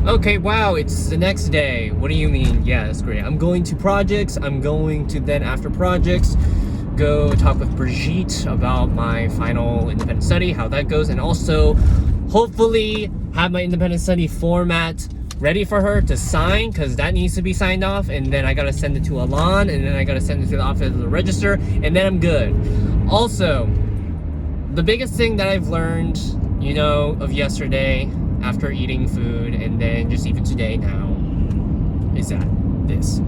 Okay, wow, it's the next day. What do you mean? Yeah, that's great. I'm going to projects. I'm going to then, after projects, go talk with Brigitte about my final independent study, how that goes, and also hopefully have my independent study format ready for her to sign, because that needs to be signed off, and then I gotta send it to Alon, and then I gotta send it to the office of the register, and then I'm good. Also, the biggest thing that I've learned, you know, of yesterday, after eating food, and then just even today now, is that this.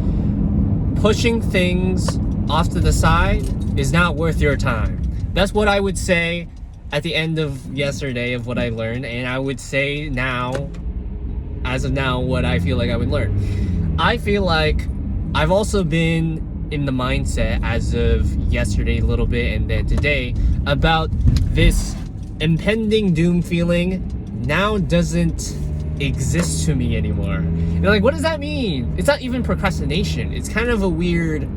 Pushing things off to the side is not worth your time. That's what I would say at the end of yesterday of what I learned, and I would say now, as of now, what I feel like I would learn. I feel like I've also been in the mindset as of yesterday a little bit and then today about this impending doom feeling now doesn't exist to me anymore. And like, what does that mean? It's not even procrastination. It's kind of a weird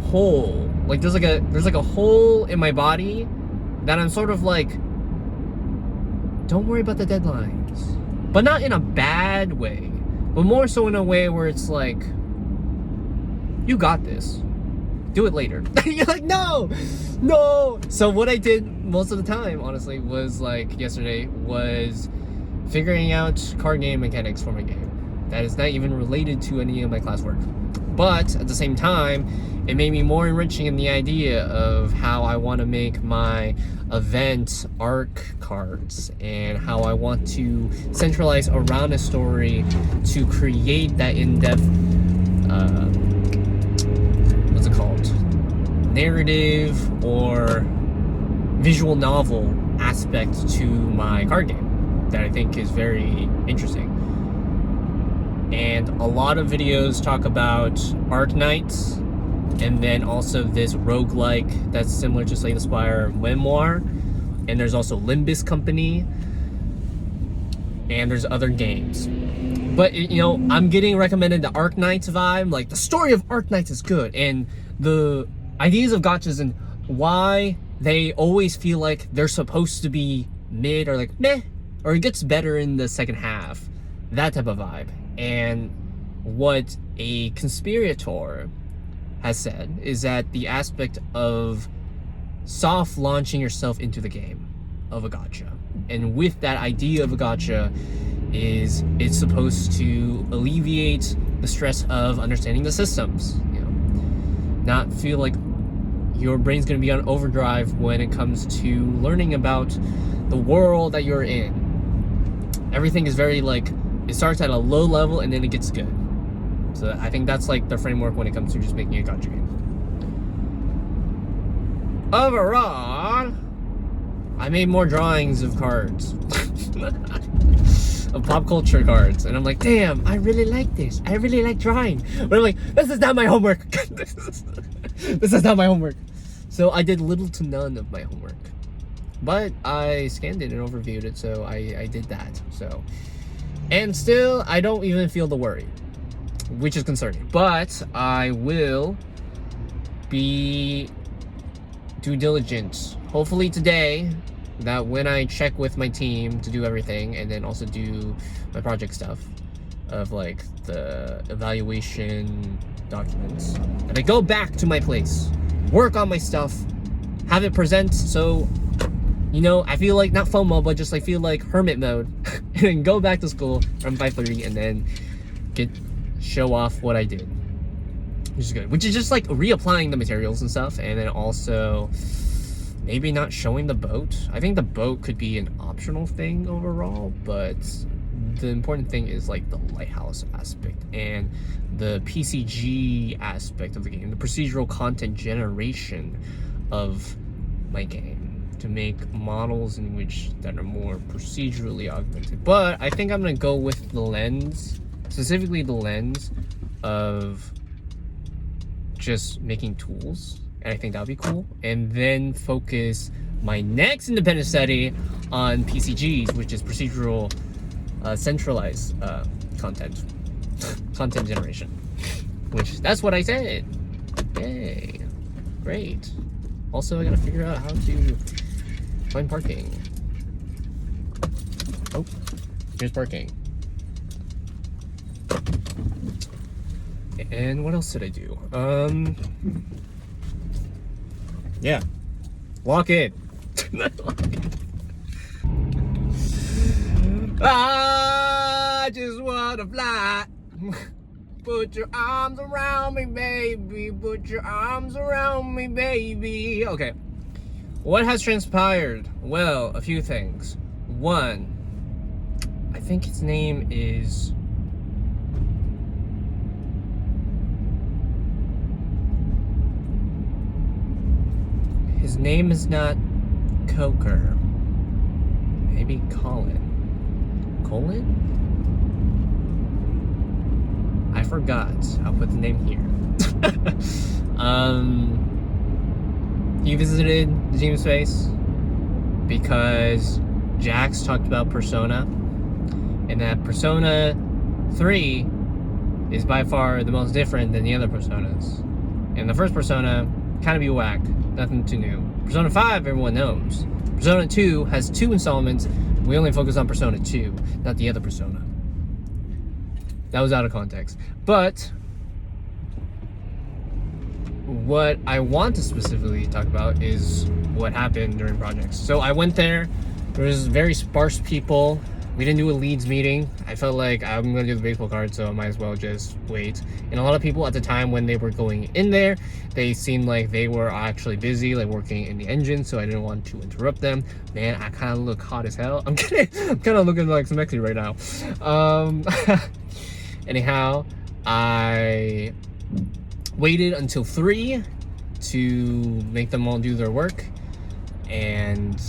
hole. Like there's like a hole in my body that I'm sort of like, don't worry about the deadlines. But not in a bad way, but more so in a way where it's like, you got this. Do it later. You're like, no. So what I did most of the time, honestly, was like yesterday, was figuring out card game mechanics for my game. That is not even related to any of my classwork. But at the same time, it made me more enriching in the idea of how I want to make my event arc cards and how I want to centralize around a story to create that in-depth, what's it called? Narrative or visual novel aspect to my card game that I think is very interesting. And a lot of videos talk about Arc Knights, and then also this roguelike that's similar to Slay the Spire Memoir, and there's also Limbus Company, and there's other games. But you know, I'm getting recommended the Arc Knights vibe. Like, the story of Arc Knights is good, and the ideas of gachas and why they always feel like they're supposed to be mid or like meh, or it gets better in the second half, that type of vibe. And what a conspirator has said is that the aspect of soft launching yourself into the game of a gacha, and with that idea of a gacha is it's supposed to alleviate the stress of understanding the systems, you know, not feel like your brain's going to be on overdrive when it comes to learning about the world that you're in. Everything is very like, it starts at a low level and then it gets good. So I think that's like the framework when it comes to just making a gacha game. Overall, I made more drawings of cards. Of pop culture cards. And I'm like, damn, I really like this. I really like drawing. But I'm like, this is not my homework. This is not my homework. So I did little to none of my homework. But I scanned it and overviewed it, so I did that. So, and still, I don't even feel the worry, which is concerning. But I will be due diligent, hopefully today, that when I check with my team to do everything, and then also do my project stuff of like the evaluation documents, and I go back to my place, work on my stuff, have it present, so you know, I feel like not FOMO, but just I feel like hermit mode, and then go back to school from 5:30 and then show off what I did, which is good. Which is just like reapplying the materials and stuff, and then also maybe not showing the boat. I think the boat could be an optional thing overall, but the important thing is like the lighthouse aspect and the PCG aspect of the game, the procedural content generation of my game, to make models in which that are more procedurally augmented. But I think I'm gonna go with the lens, specifically the lens of just making tools, and I think that'll be cool. And then focus my next independent study on PCGs, which is procedural centralized content generation, which that's what I said. Yay, great. Also, I gotta figure out how to find parking. Oh, here's parking. And what else did I do? Yeah, lock in. I just wanna fly. Put your arms around me, baby. Put your arms around me, baby. Okay. What has transpired? Well, a few things. One, I think his name is... His name is not Coker. Maybe Colin. Colin? I forgot. I'll put the name here. He visited the team space because Jax talked about Persona, and that Persona 3 is by far the most different than the other Personas. And the first Persona, kind of be whack, nothing too new. Persona 5, everyone knows. Persona 2 has 2 installments. We only focus on Persona 2, not the other Persona. That was out of context. But what I want to specifically talk about is what happened during projects. So I went there. There was very sparse people. We didn't do a leads meeting. I felt like I'm gonna do the baseball card, so I might as well just wait. And a lot of people at the time when they were going in there, they seemed like they were actually busy, like working in the engine, so I didn't want to interrupt them. Man, I kind of look hot as hell. I'm kidding. I'm kind of looking like Smexy right now. Anyhow, I waited until 3 to make them all do their work, and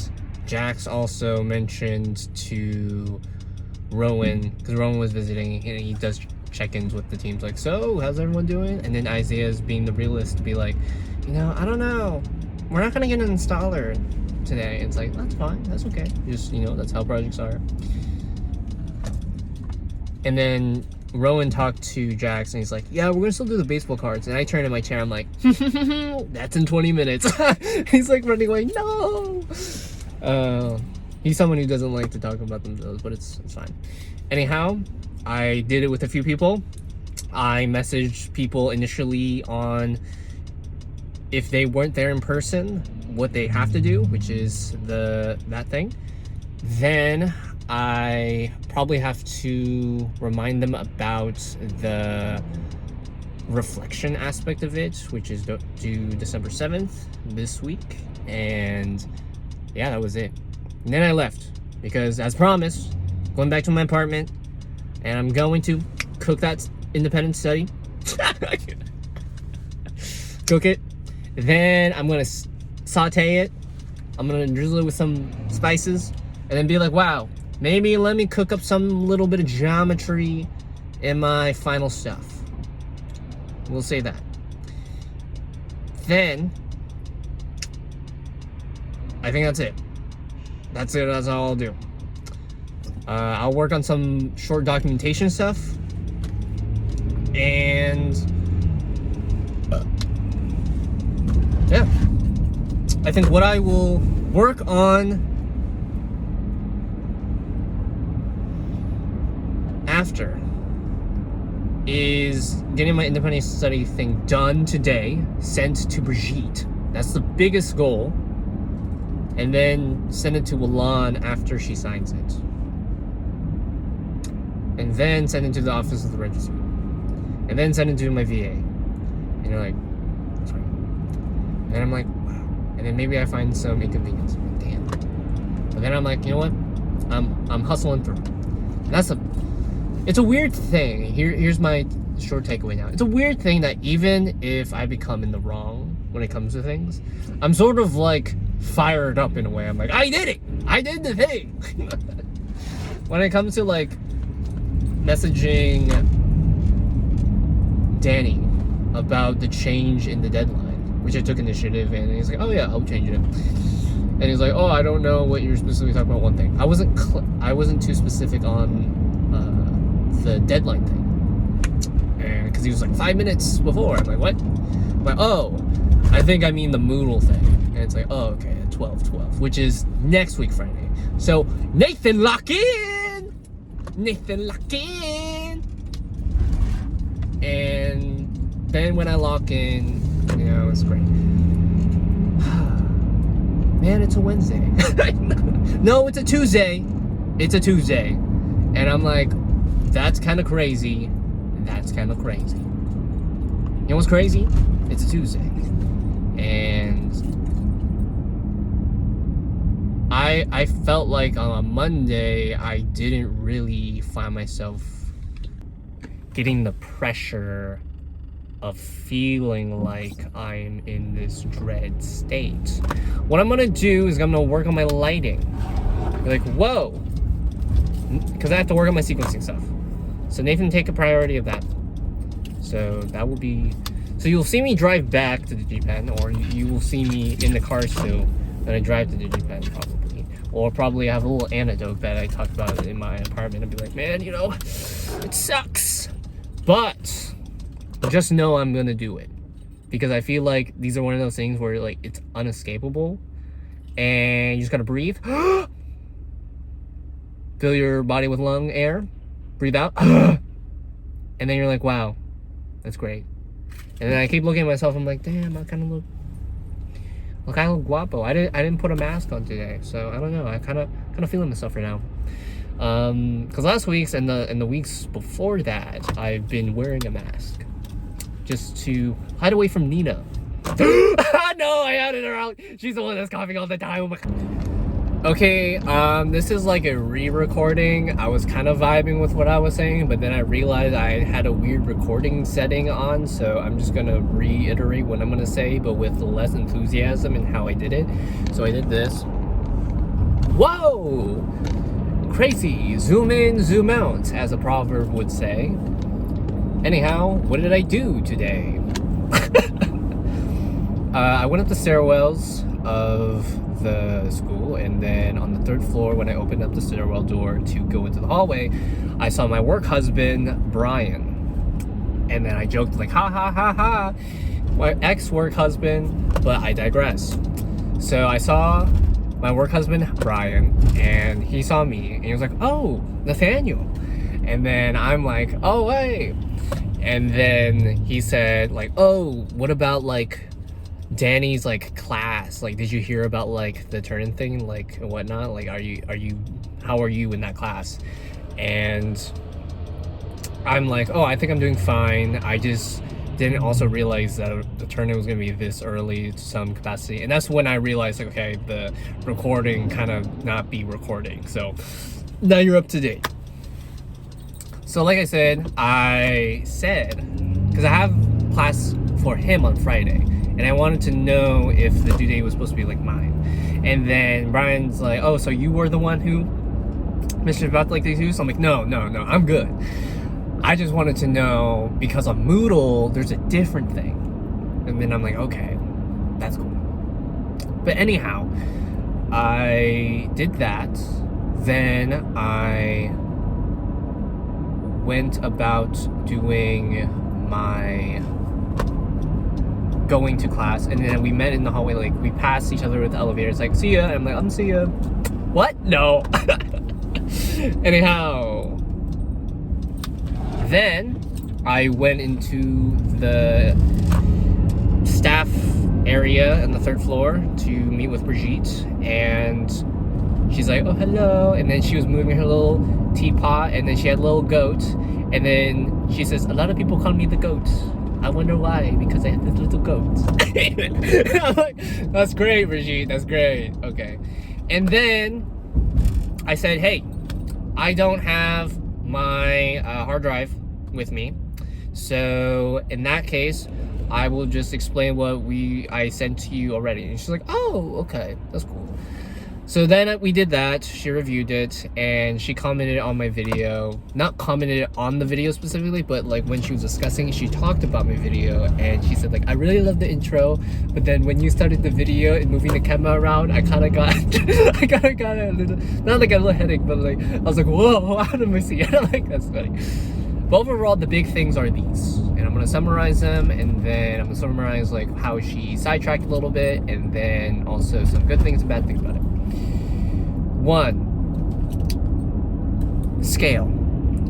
Jax also mentioned to Rowan, because Rowan was visiting, and he does check-ins with the teams, like, so how's everyone doing? And then Isaiah's being the realist to be like, you know, I don't know, we're not gonna get an installer today. It's like, that's fine, that's okay, just, you know, that's how projects are. And then Rowan talked to Jax and he's like, yeah, we're gonna still do the baseball cards. And I turned in my chair, I'm like, that's in 20 minutes. He's like running away, no. He's someone who doesn't like to talk about themselves, but it's fine. Anyhow, I did it with a few people. I messaged people initially on if they weren't there in person, what they have to do, which is that thing. Then I probably have to remind them about the reflection aspect of it, which is due December 7th this week. And yeah, that was it. And then I left because, as promised, going back to my apartment, and I'm going to cook that independent study. Cook it. Then I'm gonna saute it. I'm gonna drizzle it with some spices, and then be like, wow, maybe let me cook up some little bit of geometry in my final stuff. We'll say that. Then I think that's it. That's it. That's all I'll do. I'll work on some short documentation stuff, and yeah, I think what I will work on after is getting my independent study thing done today, sent to Brigitte. That's the biggest goal. And then send it to Milan after she signs it. And then send it to the office of the registry. And then send it to my VA. And you're like, that's right. And I'm like, wow. And then maybe I find some inconvenience. Damn. But then I'm like, you know what? I'm hustling through. And it's a weird thing. Here's my short takeaway now. It's a weird thing that even if I become in the wrong when it comes to things, I'm sort of like fired up in a way. I'm like, I did it! I did the thing! When it comes to like messaging Danny about the change in the deadline, which I took initiative in, and he's like, oh yeah, I'll change it. And he's like, oh, I don't know what you're specifically talking about one thing. I wasn't too specific on the deadline thing. And because he was like 5 minutes before. I'm like, what? I'm like, oh, I think I mean the Moodle thing. And it's like, oh, okay, 12/12, which is next week Friday. So Nathan, lock in. And then when I lock in, you know, it's great. Man, it's a Wednesday. No, it's a Tuesday. It's a Tuesday. And I'm like, that's kind of crazy. That's kind of crazy. You know what's crazy? It's a Tuesday. And I felt like on a Monday, I didn't really find myself getting the pressure of feeling like I'm in this dread state. What I'm gonna do is I'm gonna work on my lighting. You're like, whoa, because I have to work on my sequencing stuff. So Nathan, take a priority of that. So that will be, so you'll see me drive back to the G-Pen, or you will see me in the car still when I drive to the G-Pen probably. Or probably have a little anecdote that I talked about in my apartment and be like, man, you know, it sucks. But just know I'm gonna do it. Because I feel like these are one of those things where like it's unescapable and you just gotta breathe. Fill your body with lung air, breathe out, and then you're like, wow, that's great. And then I keep looking at myself, I'm like, damn, I kind of look guapo. I didn't put a mask on today, so I don't know. I kind of feeling myself right now. Because last week's and the weeks before that, I've been wearing a mask just to hide away from Nina. No, I outed her out. She's the one that's coughing all the time. Okay, this is like a re-recording. I was kind of vibing with what I was saying, but then I realized I had a weird recording setting on, so I'm just gonna reiterate what I'm gonna say, but with less enthusiasm in how I did it. So I did this. Whoa! Crazy. Zoom in, zoom out, as a proverb would say. Anyhow, what did I do today? I went up the stairwells of the school, and then on the third floor, when I opened up the stairwell door to go into the hallway, I saw my work husband Brian, and then I joked like, ha ha ha ha, my ex-work husband, but I digress. So I saw my work husband Brian, and he saw me, and he was like, oh, Nathaniel. And then I'm like, oh, hey. And then he said like, oh, what about like Danny's like class? Like, did you hear about like the turn-in thing, like and whatnot? Like, how are you in that class? And I'm like, oh, I think I'm doing fine. I just didn't also realize that the turn-in was gonna be this early to some capacity. And that's when I realized like, okay, the recording kind of not be recording. So now you're up to date. So like I said, because I have class for him on Friday, and I wanted to know if the due date was supposed to be like mine. And then Brian's like, oh, so you were the one who missed about like these two? So I'm like, no, I'm good. I just wanted to know, because on Moodle, there's a different thing. And then I'm like, okay, that's cool. But anyhow, I did that. Then I went about doing my going to class, and then we met in the hallway. Like, we passed each other with the elevators, like, see ya. And I'm like, I'm see ya. What? No. Anyhow, then I went into the staff area on the third floor to meet with Brigitte, and she's like, oh, hello. And then she was moving her little teapot, and then she had a little goat, and then she says, a lot of people call me the goat. I wonder why, because I have this little goat. I'm like, that's great, Brigitte, that's great. Okay. And then I said, hey, I don't have my hard drive with me, so in that case I will just explain what I sent to you already. And she's like, oh, okay, that's cool. So then we did that. She reviewed it, and she commented on my video. Not commented on the video specifically, but like when she was discussing, she talked about my video, and she said like, I really love the intro, but then when you started the video and moving the camera around, I kind of got a little, not like a little headache, but like I was like, whoa, how did I see it? Like, that's funny. But overall, the big things are these, and I'm gonna summarize them, and then I'm gonna summarize like how she sidetracked a little bit, and then also some good things and bad things about it. 1, scale.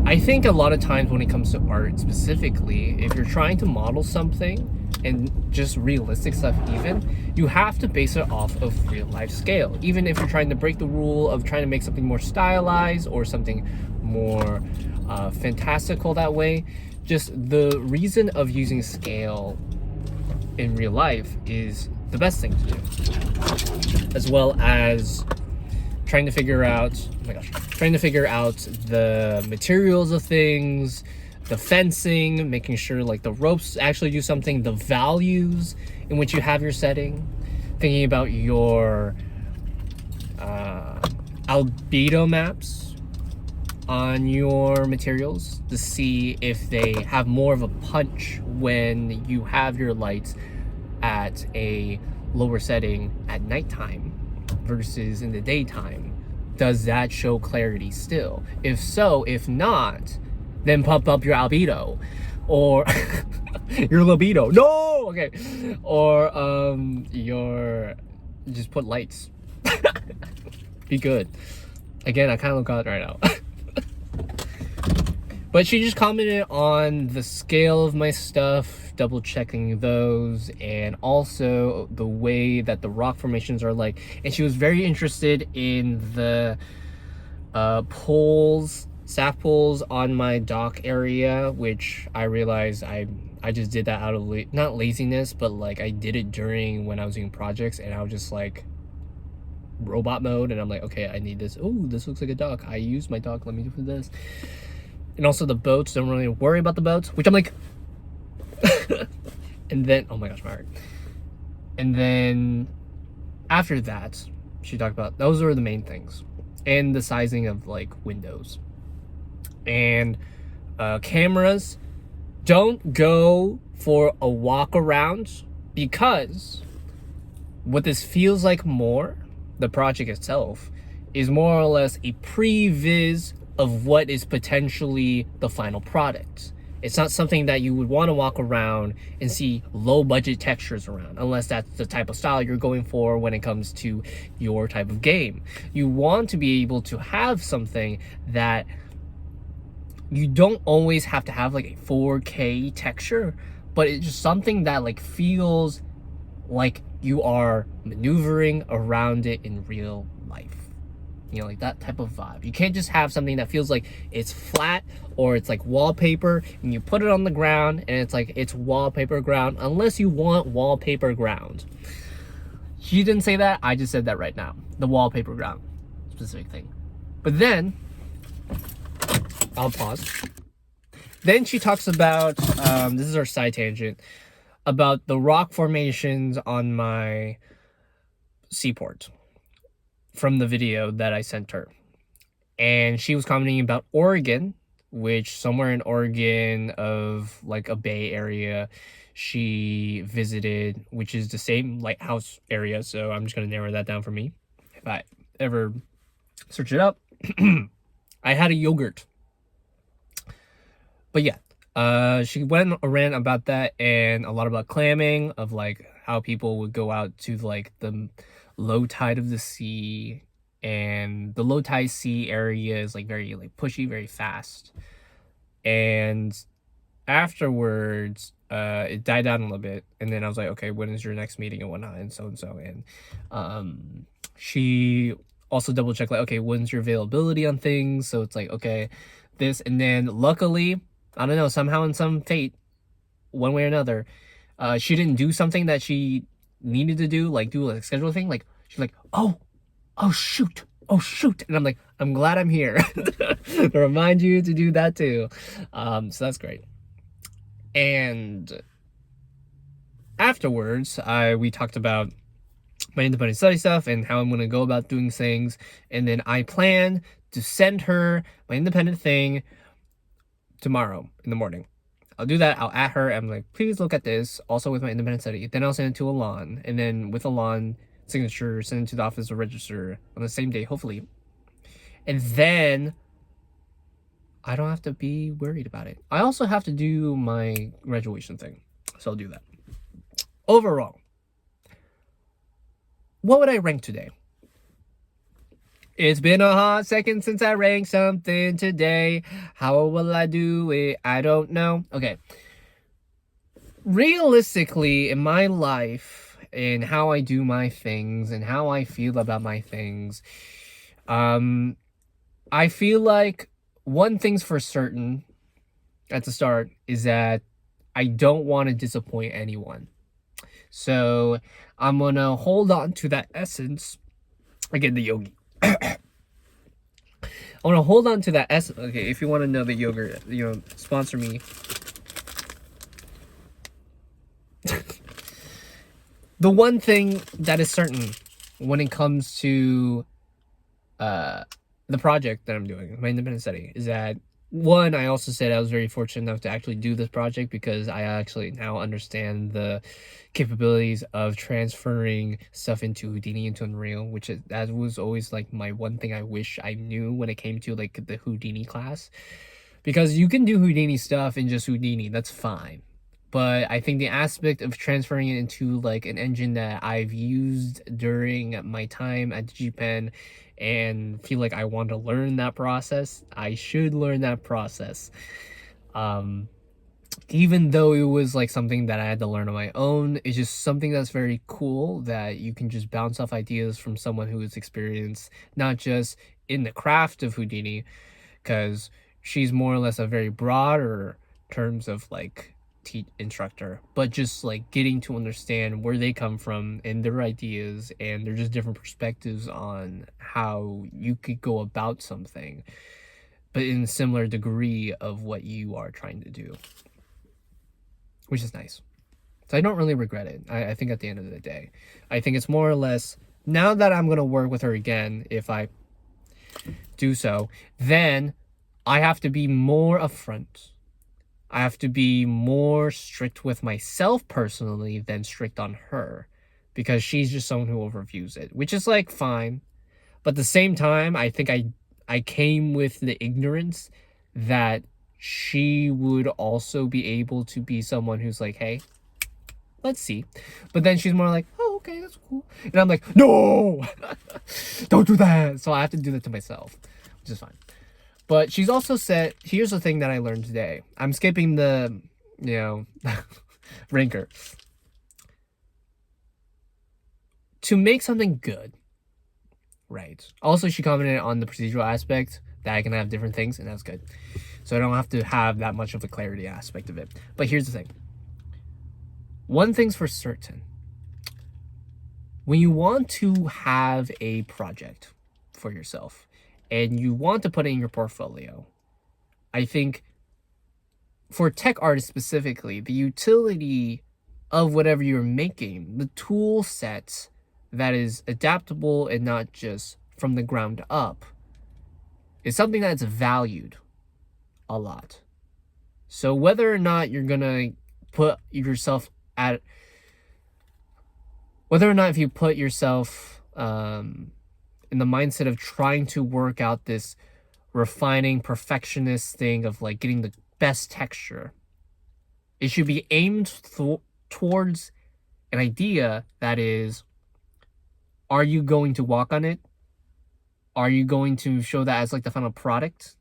I think a lot of times when it comes to art specifically, if you're trying to model something and just realistic stuff even, you have to base it off of real life scale. Even if you're trying to break the rule of trying to make something more stylized or something more fantastical that way, just the reason of using scale in real life is the best thing to do. As well as trying to figure out, the materials of things, the fencing, making sure like the ropes actually do something, the values in which you have your setting, thinking about your albedo maps on your materials to see if they have more of a punch when you have your lights at a lower setting at nighttime versus in the daytime. Does that show clarity still? If so, if not, then pump up your albedo or your libido. No, okay. Or your just put lights. Be good. Again, I kind of look out right now. But she just commented on the scale of my stuff, double checking those, and also the way that the rock formations are like. And she was very interested in the staff poles on my dock area, which I realized I just did that out of not laziness, but like I did it during when I was doing projects, and I was just like robot mode, and I'm like, okay, I need this. Oh, this looks like a dock. I used my dock. Let me do this. And also the boats, don't really worry about the boats, which I'm like, and then, oh my gosh, my heart. And then after that, she talked about, those are the main things. And the sizing of like windows. And cameras, don't go for a walk around, because what this feels like more, the project itself, is more or less a previs of what is potentially the final product. It's not something that you would want to walk around and see low budget textures around, unless that's the type of style you're going for when it comes to your type of game. You want to be able to have something that you don't always have to have like a 4K texture, but it's just something that like feels like you are maneuvering around it in real life. You know, like that type of vibe. You can't just have something that feels like it's flat or it's like wallpaper and you put it on the ground and it's like it's wallpaper ground, unless you want wallpaper ground. She didn't say that, I just said that right now. The wallpaper ground specific thing. But then, I'll pause. Then she talks about, this is our side tangent, about the rock formations on my seaport from the video that I sent her. And she was commenting about Oregon, which somewhere in Oregon of like a bay area she visited, which is the same lighthouse area. So I'm just going to narrow that down for me if I ever search it up. I had a yogurt. But yeah, she went around about that and a lot about clamming, of like how people would go out to like the low tide of the sea, and the low tide sea area is like very like pushy, very fast. And afterwards, it died down a little bit, and then I was like, okay, when is your next meeting and whatnot, and so. And she also double checked like, okay, when's your availability on things? So it's like, okay, this. And then luckily, I don't know, somehow in some fate, one way or another, she didn't do something that she needed to do, like do a schedule thing. Like she's like, oh shoot, and I'm like, I'm glad I'm here to remind you to do that too. So that's great. And afterwards, we talked about my independent study stuff and how I'm going to go about doing things. And then I plan to send her my independent thing tomorrow in the morning. I'll do that. I'll at her. I'm like, please look at this. Also with my independent study. Then I'll send it to Alon. And then with Alon signature, send it to the office of register on the same day, hopefully. And then I don't have to be worried about it. I also have to do my graduation thing. So I'll do that. Overall, what would I rank today? It's been a hot second since I ranked something today. How will I do it? I don't know. Okay. Realistically, in my life, and how I do my things, and how I feel about my things, I feel like one thing's for certain at the start is that I don't want to disappoint anyone. So I'm gonna hold on to that essence. Again, the yogi. I want to hold on to that essence. Okay, if you want to know the yogurt, sponsor me. The one thing that is certain when it comes to the project that I'm doing, my independent study, is that one, I also said I was very fortunate enough to actually do this project because I actually now understand the capabilities of transferring stuff into Houdini into Unreal, which is, that was always like my one thing I wish I knew when it came to like the Houdini class. Because you can do Houdini stuff in just Houdini, that's fine. But I think the aspect of transferring it into like an engine that I've used during my time at DigiPen and feel like I want to learn that process, I should learn that process. Even though it was like something that I had to learn on my own, it's just something that's very cool that you can just bounce off ideas from someone who is experienced, not just in the craft of Houdini, because she's more or less a very broader terms of like instructor, but just like getting to understand where they come from and their ideas, and they're just different perspectives on how you could go about something, but in a similar degree of what you are trying to do, which is nice. So I don't really regret it. I think at the end of the day, I think it's more or less, now that I'm going to work with her again, if I do so, then I have to be more upfront. I have to be more strict with myself personally than strict on her, because she's just someone who overviews it, which is like fine. But at the same time, I think I came with the ignorance that she would also be able to be someone who's like, hey, let's see. But then she's more like, oh, okay, that's cool. And I'm like, no, don't do that. So I have to do that to myself, which is fine. But she's also said, here's the thing that I learned today. I'm skipping the, ranker. To make something good, right? Also, she commented on the procedural aspect that I can have different things, and that's good. So I don't have to have that much of a clarity aspect of it. But here's the thing. One thing's for certain. When you want to have a project for yourself, and you want to put it in your portfolio, I think for tech artists specifically, the utility of whatever you're making, the tool set that is adaptable and not just from the ground up, is something that's valued a lot. So whether or not you're gonna put yourself at, whether or not if you put yourself in the mindset of trying to work out this refining perfectionist thing of like getting the best texture, it should be aimed towards an idea that is, are you going to walk on it? Are you going to show that as like the final product?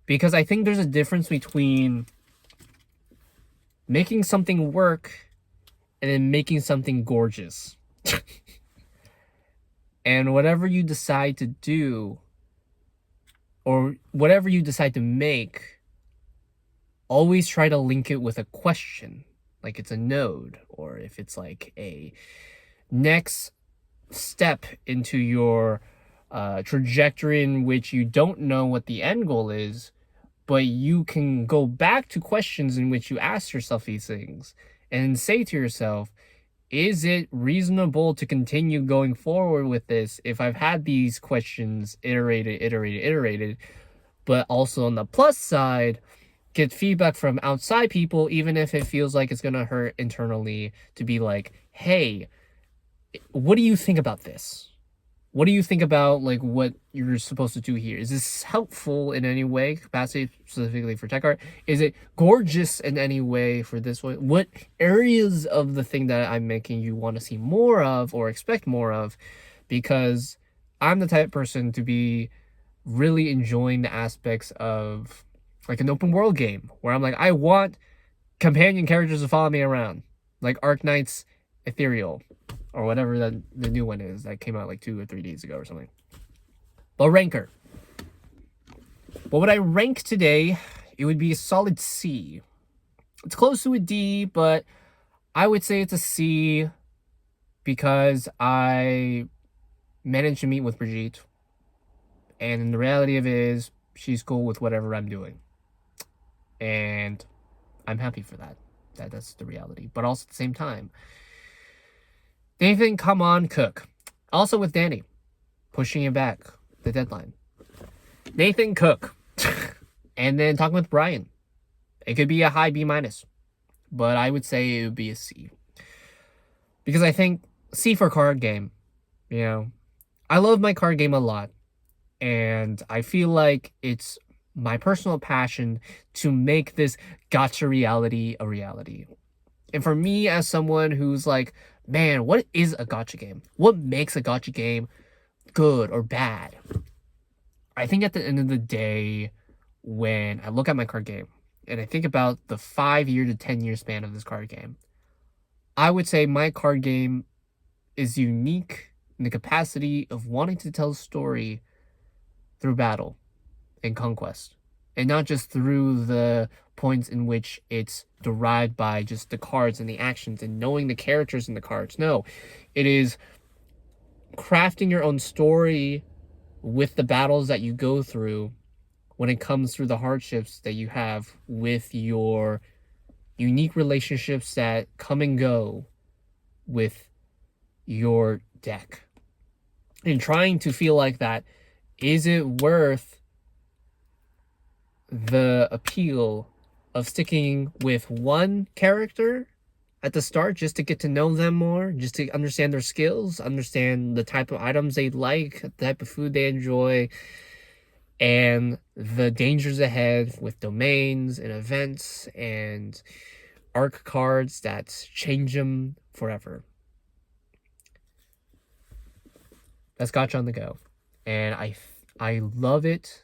Because I think there's a difference between making something work and then making something gorgeous. And whatever you decide to do, or whatever you decide to make, always try to link it with a question. Like it's a node, or if it's like a next step into your trajectory in which you don't know what the end goal is, but you can go back to questions in which you ask yourself these things and say to yourself, is it reasonable to continue going forward with this if I've had these questions iterated, but also on the plus side, get feedback from outside people, even if it feels like it's going to hurt internally, to be like, hey, what do you think about this? What do you think about like what you're supposed to do here? Is this helpful in any way, capacity specifically for tech art? Is it gorgeous in any way for this one? What areas of the thing that I'm making you want to see more of or expect more of? Because I'm the type of person to be really enjoying the aspects of like an open world game where I'm like, I want companion characters to follow me around, like Arknight's Ethereal, or whatever the new one is that came out like 2 or 3 days ago or something. But ranker. What would I rank today? It would be a solid C. It's close to a D, but I would say it's a C because I managed to meet with Brigitte. And the reality of it is, she's cool with whatever I'm doing. And I'm happy for that. That's the reality. But also at the same time, Nathan, come on, cook. Also with Danny, pushing it back, the deadline. Nathan, cook. And then talking with Brian. It could be a high B minus, but I would say it would be a C. Because I think C for card game. You know, I love my card game a lot. And I feel like it's my personal passion to make this gacha reality a reality. And for me, as someone who's like, man, what is a gacha game? What makes a gacha game good or bad? I think at the end of the day, when I look at my card game and I think about the 5-year to 10-year span of this card game, I would say my card game is unique in the capacity of wanting to tell a story through battle and conquest, and not just through the points in which it's derived by just the cards and the actions and knowing the characters in the cards. No, it is crafting your own story with the battles that you go through when it comes through the hardships that you have with your unique relationships that come and go with your deck. And trying to feel like that, is it worth the appeal of sticking with one character at the start just to get to know them more, just to understand their skills, understand the type of items they like, the type of food they enjoy, and the dangers ahead with domains and events and arc cards that change them forever. That's Gacha on the Go. And I love it.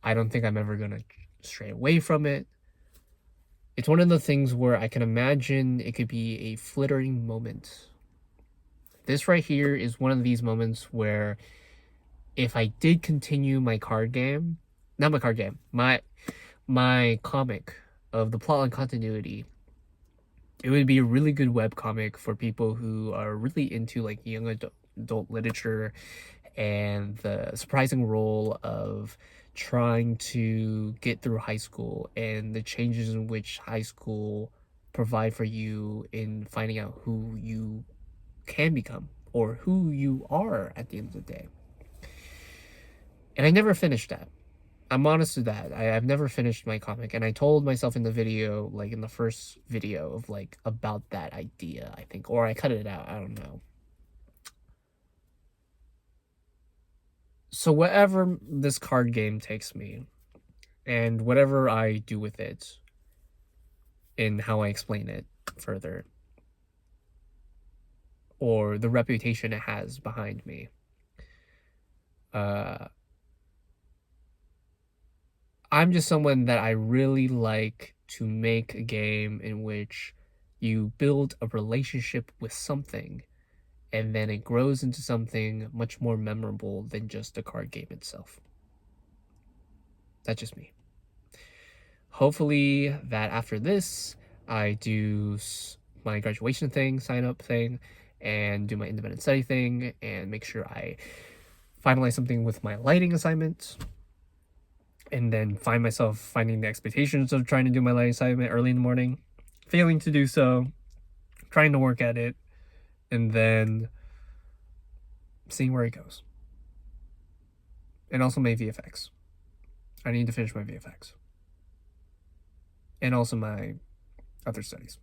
I don't think I'm ever going to stray away from it. It's one of the things where I can imagine it could be a flittering moment. This right here is one of these moments where if I did continue my card game, not my card game, my comic of the plotline continuity, it would be a really good webcomic for people who are really into like young adult literature and the surprising role of trying to get through high school and the changes in which high school provide for you in finding out who you can become or who you are at the end of the day. And I never finished that. I'm honest with that. I've never finished my comic, and I told myself in the video, like in the first video of like about that idea, I think, or I cut it out, I don't know. So whatever this card game takes me, and whatever I do with it, in how I explain it further, or the reputation it has behind me, I'm just someone that I really like to make a game in which you build a relationship with something and then it grows into something much more memorable than just the card game itself. That's just me. Hopefully that after this, I do my graduation thing, sign up thing, and do my independent study thing, and make sure I finalize something with my lighting assignment, and then find myself finding the expectations of trying to do my lighting assignment early in the morning, failing to do so, trying to work at it, and then seeing where it goes. And also my VFX. I need to finish my VFX. And also my other studies.